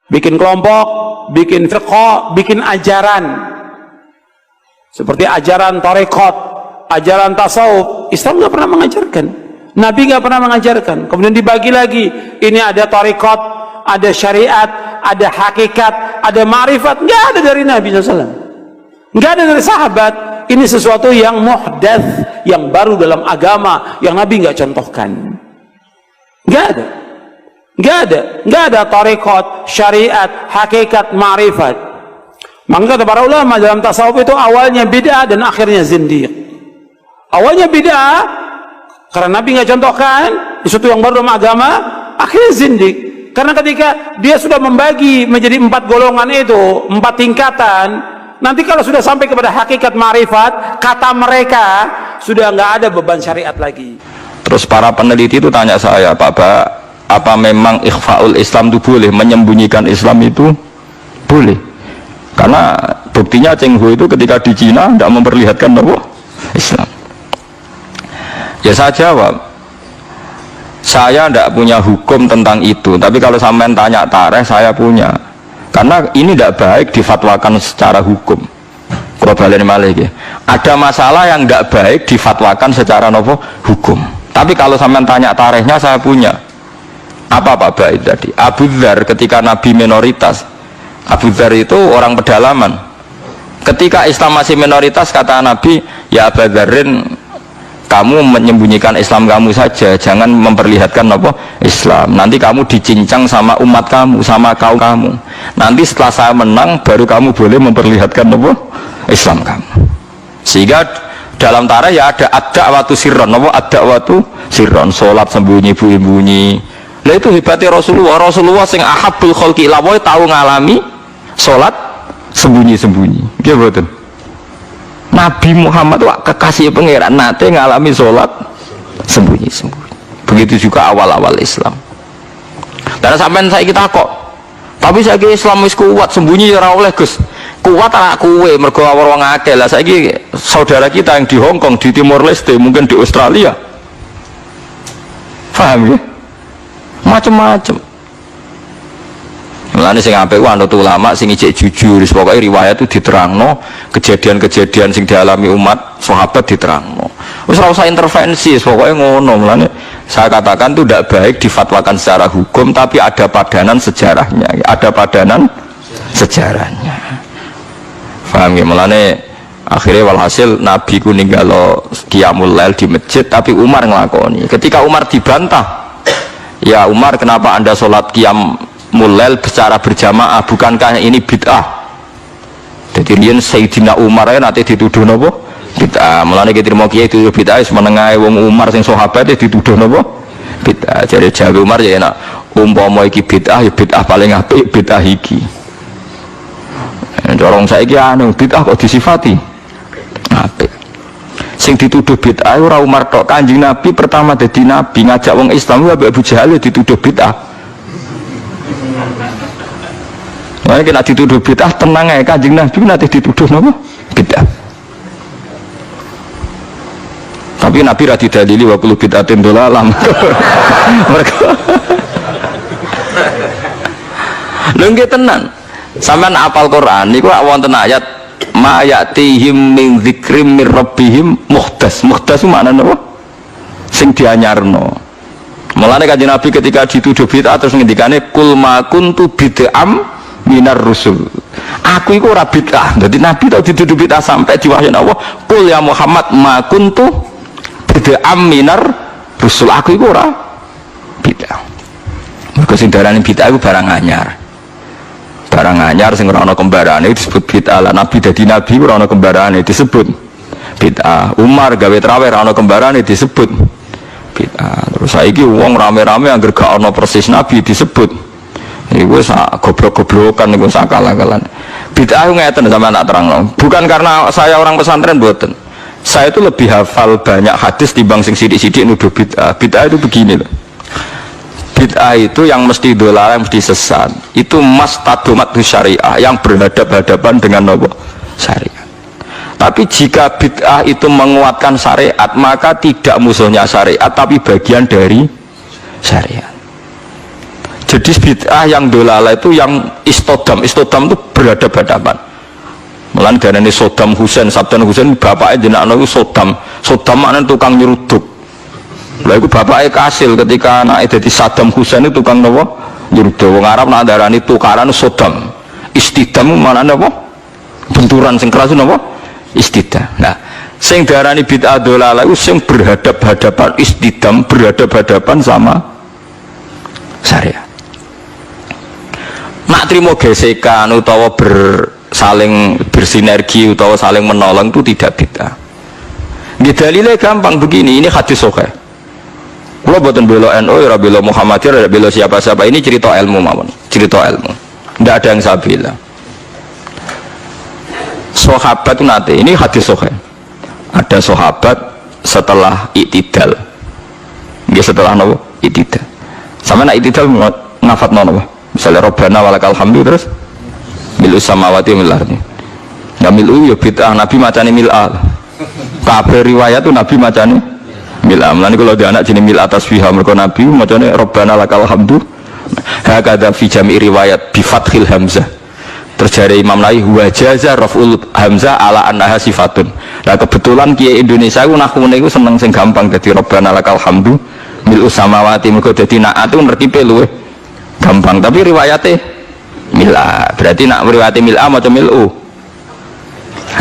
bikin kelompok, bikin firqah, bikin ajaran seperti ajaran tarekat, ajaran tasawuf. Islam nggak pernah mengajarkan, Nabi nggak pernah mengajarkan. Kemudian dibagi lagi, ini ada tarekat, ada syariat, ada hakikat, ada ma'rifat. Nggak ada dari Nabi SAW, nggak ada dari sahabat. Ini sesuatu yang muhdats, yang baru dalam agama, yang Nabi nggak contohkan. Nggak ada, nggak ada tarekat, syariat, hakikat, ma'rifat. Maka kata para ulama dalam tasawuf itu awalnya bid'ah dan akhirnya zindiq. Awalnya bid'ah karena Nabi nggak contohkan, sesuatu yang baru dalam agama, akhirnya zindiq. Karena ketika dia sudah membagi menjadi 4 golongan itu, 4 tingkatan, nanti kalau sudah sampai kepada hakikat ma'rifat, kata mereka sudah nggak ada beban syariat lagi. Terus para peneliti itu tanya saya, Pak, apa memang ikhfaul Islam itu boleh, menyembunyikan Islam itu boleh? Karena buktinya Cheng Ho itu ketika di Cina tidak memperlihatkan apa? Islam. Ya saya jawab, saya tidak punya hukum tentang itu, tapi kalau sampean tanya tarikh, saya punya. Karena ini tidak baik difatwakan secara hukum. Kalau balik malih, ada masalah yang tidak baik difatwakan secara hukum. Tapi kalau sampean tanya tarikhnya, saya punya. Apa Pak Baik tadi? Abu Dzar ketika Nabi minoritas, Abu Dzar itu orang pedalaman. Ketika Islam masih minoritas, kata Nabi, ya Abu Dzarin, kamu menyembunyikan Islam kamu saja, jangan memperlihatkan Islam. Nanti kamu dicincang sama umat kamu, sama kaum kamu. Nanti setelah saya menang, baru kamu boleh memperlihatkan Islam kamu. Sehingga dalam tarikh ya ada ad-da'watu sirron, ad-da'watu sirron, sholat sembunyi-bunyi. Nah itu hebatnya Rasulullah sing ahabbul khalqi ila wa tahu ngalami sholat sembunyi-sembunyi. Gitu. Nabi Muhammad itu kekasih pangeran nate ngalami sholat sembunyi-sembunyi. Begitu juga awal-awal Islam. Karena sampean saya kita kok, tapi saya Islam wis kuat, sembunyi ora oleh Gus. Kuat anak kue mergo wong akeh lah. Saiki saudara kita yang di Hong Kong, di Timor Leste, mungkin di Australia. Paham ya? Macam-macam. Mulane sing apik ku anut ulama sing ijek jujur, pokoke riwayat itu diterangno, kejadian-kejadian sing dialami umat sahabat diterangno. Wis ora usah intervensi, pokoke ngono. Mulane saya katakan itu tidak baik difatwakan secara hukum, tapi ada padanan sejarahnya, ada padanan sejarahnya. Paham ya? Mulane akhirnya walhasil Nabi ku ninggalo qiyamul lail di masjid, tapi Umar ngelakoni. Ketika Umar dibantah, ya Umar, kenapa anda sholat qiyam mulai secara berjamaah, bukankah ini bid'ah? Jadi riyen Sayyidina Umar nanti dituduh napa? Bid'ah. Mulane kita mau kiai dituduh bid'ah, menengahe wong Umar sing sahabat dituduh napa? Bid'ah. Jadi jago Umar ya enak. Umpama iki bid'ah, ya bid'ah paling apik bid'ah iki. Corong saiki anu bid'ah kok disifati apik. Sing dituduh bid'ah ora Umar tok, Kanjeng Nabi pertama dadi nabi ngajak wong Islam wae Abu Jahal dituduh bid'ah. Nah, kena dituduh bid'ah tenang aja, Kanjeng Nabi nanti dituduh apa? Bid'ah. Tapi Nabi ra didalili wa kullu bid'atin dhalalah. Mereka lho nggih tenan. Sampeyan apal Quran niku wonten ayat ma ya'tihim min dzikrim mir rabbihim muhdas. Muhdas itu maknane apa? Sing dianyarno. Mulane Kanjeng Nabi ketika dituduh bid'ah terus ngendikane kul ma kuntu bid'am minar rusul. Aku iku ora bid'ah. Dadi Nabi tau dituduh bid'ah sampai diwahyani Allah, kul ya Muhammad ma kuntu bid'am minar rusul. Aku iku ora bid'ah. Mergo sing darani bid'ah iku barang anyar. Barang anyar sing ora ana kembarane disebut bid'ah. Lah Nabi dadi nabi ora ana kembarane disebut bid'ah. Umar gawe traweh ora ana kembarane disebut bid'ah. Terus saiki wong rame-rame angger gak ana persis nabi disebut iku sak goblok-goblokan niku sak akal-akalan. Bid'ah ngeten sampeyan tak terangno. Bukan karena saya orang pesantren mboten. Saya itu lebih hafal banyak hadis timbang sing sithik-sithik nuduh bid'ah. Bid'ah itu begini loh. Bid'ah itu yang mesti dolar, yang mesti sesat. Itu mastadomat syariah yang berhadapan-hadapan dengan apa? Syariat. Tapi jika bid'ah itu menguatkan syariat, maka tidak musuhnya syariat, tapi bagian dari syariat. Jadi bid'ah yang dolala itu yang istodam itu berhadapan-hadapan. Mulane darane Saddam Hussein, bapake jenenge itu Saddam maknane tukang nyeruduk. Lha iku bapake kasil ketika anake dadi Saddam Hussein itu tukang napa? Nyeruduk. Wong Arab nak darani tukaran Saddam. Istidam maknane apa? Benturan sing keras napa? Istidam. Nah, sing darani bid'ah dolala itu sing berhadap-hadapan istidam, berhadap-hadapan sama syariat. Nak trimo gesekan utawa saling bersinergi utawa saling menolong itu tidak bid'ah. Dalilnya gampang begini, ini hadis sahih. Kula boten bela NU, ora bela Muhammadiyah, ora bela siapa-siapa, ini cerita ilmu mawon, cerita ilmu. Tidak ada yang saya bela. Sahabat itu nanti, ini hadis sahih. Ada sahabat setelah iktidal. Dia setelah napa? Iktidal. Sama nak iktidal ngafatno napa? Misalnya Rabbana walakal hamdu terus milu samawati mil ardi. Ya milu ya bid'ah, Nabi macane mil'al. Kabeh riwayat tuh Nabi macane mil'al. Mulane kalau ada anak jenenge mil'at tasbihah mergo Nabi macane Rabbana lakal hamdu. Hakadha fi jami' riwayat bi fathil hamzah. Terjadi Imam Nawawi wa jaza raf'ul hamzah ala annaha sifatun. Nah kebetulan Kiai Indonesia ku nahune ku seneng sing gampang dadi Rabbana lakal hamdu milu samawati mergo dadi naat ku nertibe luweh gampang, tapi riwayatnya mil'a, berarti nak riwayatnya mil'a macam mil'u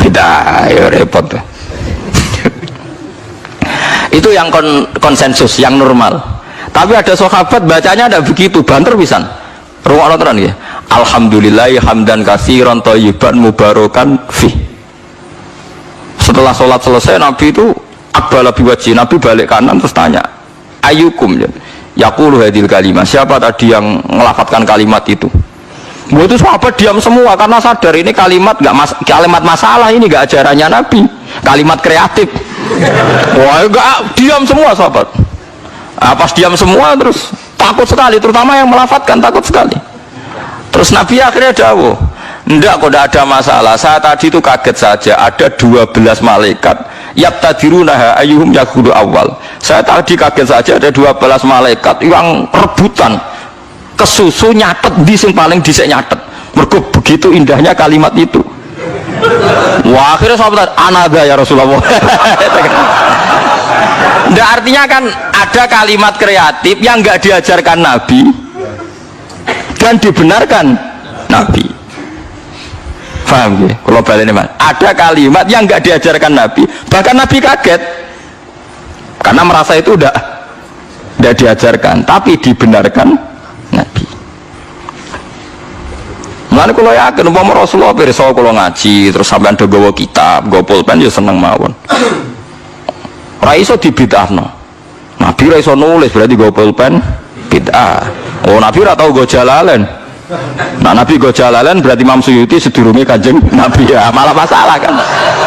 kita ya repot itu yang konsensus, yang normal. Tapi ada sahabat bacanya ada begitu, banter pisan ruang tenan ya, alhamdulillahi hamdan katsiran thayyiban mubarakan fi. Setelah sholat selesai Nabi itu aqbala biwajhi, Nabi balik kanan terus tanya ayyukum ya yaqulu hadil kalimah, siapa tadi yang melafadzkan kalimat itu? Itu sahabat diam semua karena sadar ini kalimat kalimat masalah, ini enggak ajarannya Nabi, kalimat kreatif. Wah, enggak, diam semua sahabat. Pas diam semua terus takut sekali, terutama yang melafadzkan takut sekali. Terus Nabi akhirnya dawuh, enggak kok, enggak ada masalah, saya tadi itu kaget saja ada 12 malaikat yabtadirunaha ayyuhum yakhulu awal. Saya tadi kaget saja ada 12 malaikat yang rebutan kesusu nyatet di sing paling dhisik nyatet. Mergo begitu indahnya kalimat itu. Wah, akhirnya sahabat anada ya Rasulullah. Nggak, artinya kan ada kalimat kreatif yang nggak diajarkan Nabi dan dibenarkan Nabi. Paham ya? Kalau balik ini ada kalimat yang nggak diajarkan Nabi, bahkan Nabi kaget karena merasa itu udah diajarkan, tapi dibenarkan Nabi. Mulane kalau yakin umpama Rasulullah pirsa kalau ngaji terus sampean do gawa kitab, gawa pulpen ya seneng mawon. Ora iso dibid'ahno. Nabi ora iso nulis berarti gawa pulpen bid'ah. Oh, Nabi ora tau gawa Jalalain. Nah, Nabi go Jalalain berarti Imam Suyuti sedurunge Kanjeng Nabi, ya malah masalah kan.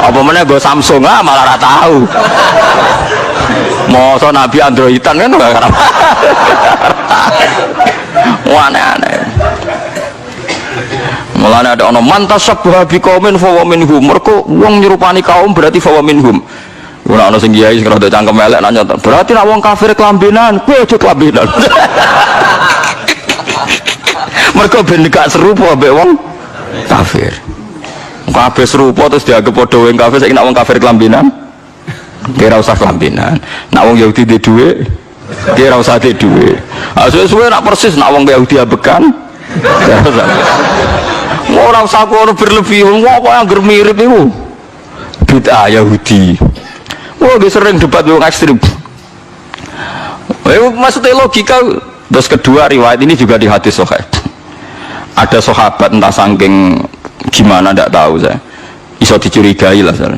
Apa meneh go Samsung malah ora tahu. Masa Nabi Androidan kan ora karep. Aneh-aneh. Mulane ada ono mantasabbaha biqaumin fa wa minhum. Mergo wong nyerupani kaum berarti fa wa minhum. Ora ono sing kiai sing rada cangkem elek nanya, berarti nek wong kafir kelambenan, kowe aja kelambenan. Mereka ben gak serupa mbek wong kafir. Kabeh serupa terus dianggap padha wong kafir, saiki nek wong kafir kelambinan, kira usah kelambinan. Nek wong Yahudi duwe dhuwit, kira usah duwe dhuwit. Suwe-suwe nek persis nek wong Yahudi abekan, ora usah kono berlebih. Wong kok anggar mirip iku. Bid'ah Yahudi. Wah, sering debat wong ekstrem. Maksudnya logika. Terus kedua, riwayat ini juga di hadis sahih. Ada sahabat entah saking gimana tidak tahu saya, iso dicurigai lah saya.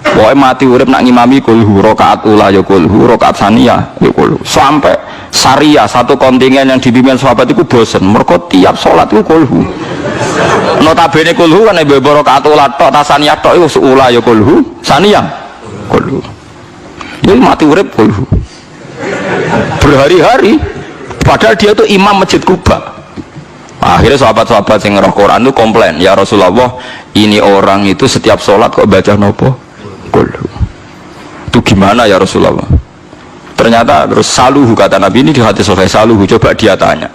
Pokoknya mati urip nak ngimami kulhu, rokaat ula ya kulhu, rokaat saniyah ya kulhu. Sampai syariah satu kontingen yang dipimpin sahabat itu bosen, mereka tiap sholat itu kulhu. Notabene kulhu kan ibu rokaat ula tok, tasaniyah tok itu ula ya kulhu, saniyah kulhu. Ini mati urip kulhu. Berhari-hari, padahal dia itu imam masjid Kuba. Akhirnya sahabat-sahabat yang ngerah Quran itu komplain, ya Rasulullah, ini orang itu setiap sholat kok baca nopo kulhu. Itu gimana ya Rasulullah? Ternyata terus saluhu, kata Nabi ini di hadis sahih, saluhu, coba dia tanya,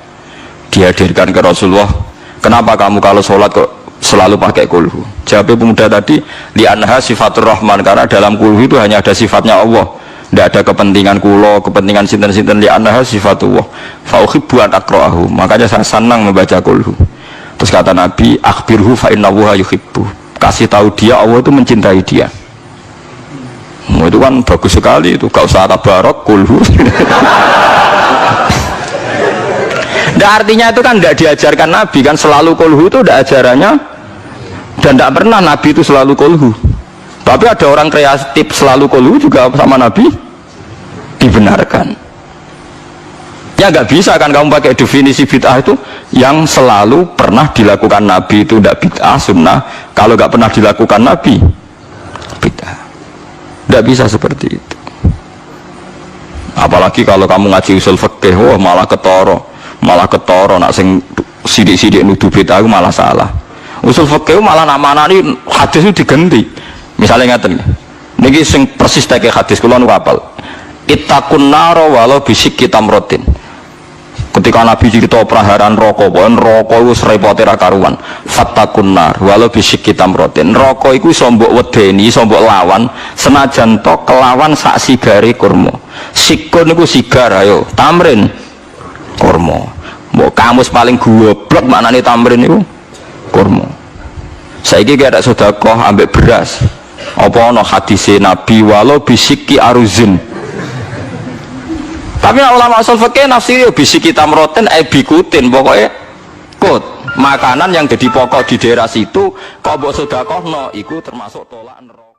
dihadirkan ke Rasulullah, kenapa kamu kalau sholat kok selalu pakai kulhu? Jawab pemuda tadi, li anha sifatur rahman, karena dalam kulhu itu hanya ada sifatnya Allah, tidak ada kepentingan kulo, kepentingan sinten-sinten. Li anha sifatullah fa uhibbu an aqra'ahu, makanya saya senang membaca kulhu. Terus kata Nabi, akhbirhu fa innallaha yuhibbu, kasih tahu dia Allah itu mencintai dia. Itu kan bagus sekali itu, gak usah tabarok kulhu. Nah, artinya itu kan tidak diajarkan Nabi kan, selalu kulhu itu tidak ajarannya, dan tidak pernah Nabi itu selalu kulhu. Tapi ada orang kreatif selalu kulhu juga sama Nabi dibenarkan. Ya nggak bisa kan kamu pakai definisi bid'ah itu yang selalu pernah dilakukan Nabi itu tidak bid'ah, sunnah. Kalau nggak pernah dilakukan Nabi bid'ah. Tidak bisa seperti itu. Apalagi kalau kamu ngaji usul fikih, wah malah ketoro nak sing sidik-sidik nuduh bid'ah malah salah. Usul fikih malah nama-nama ini hadis itu diganti. Misalnya ngaten niki sing persis teke hadis kula nu apal. Ittaqun nara walau bisyikki tamratin. Ketika Nabi cerita praharan rokok, rokok itu repote ra karuan. Fattaqun nar walau bisyikki tamratin. Rokok iku iso mbok wedeni, iso mbok lawan senajan to kelawan sak sigare kurma. Sikun niku sigar, ayo tamrin kurma. Mbok kamus paling goblok maknane tamrin niku kurma. Saiki gak ada sedekah ambek beras. Apa ana hadise Nabi walau bisyikki aruzin. Tapi ulama usul fikih nafsiri bisyikki tamroten bikutin, pokoknya kut makanan yang jadi pokok di daerah situ kok mbok sedekahno iku termasuk tolak neraka.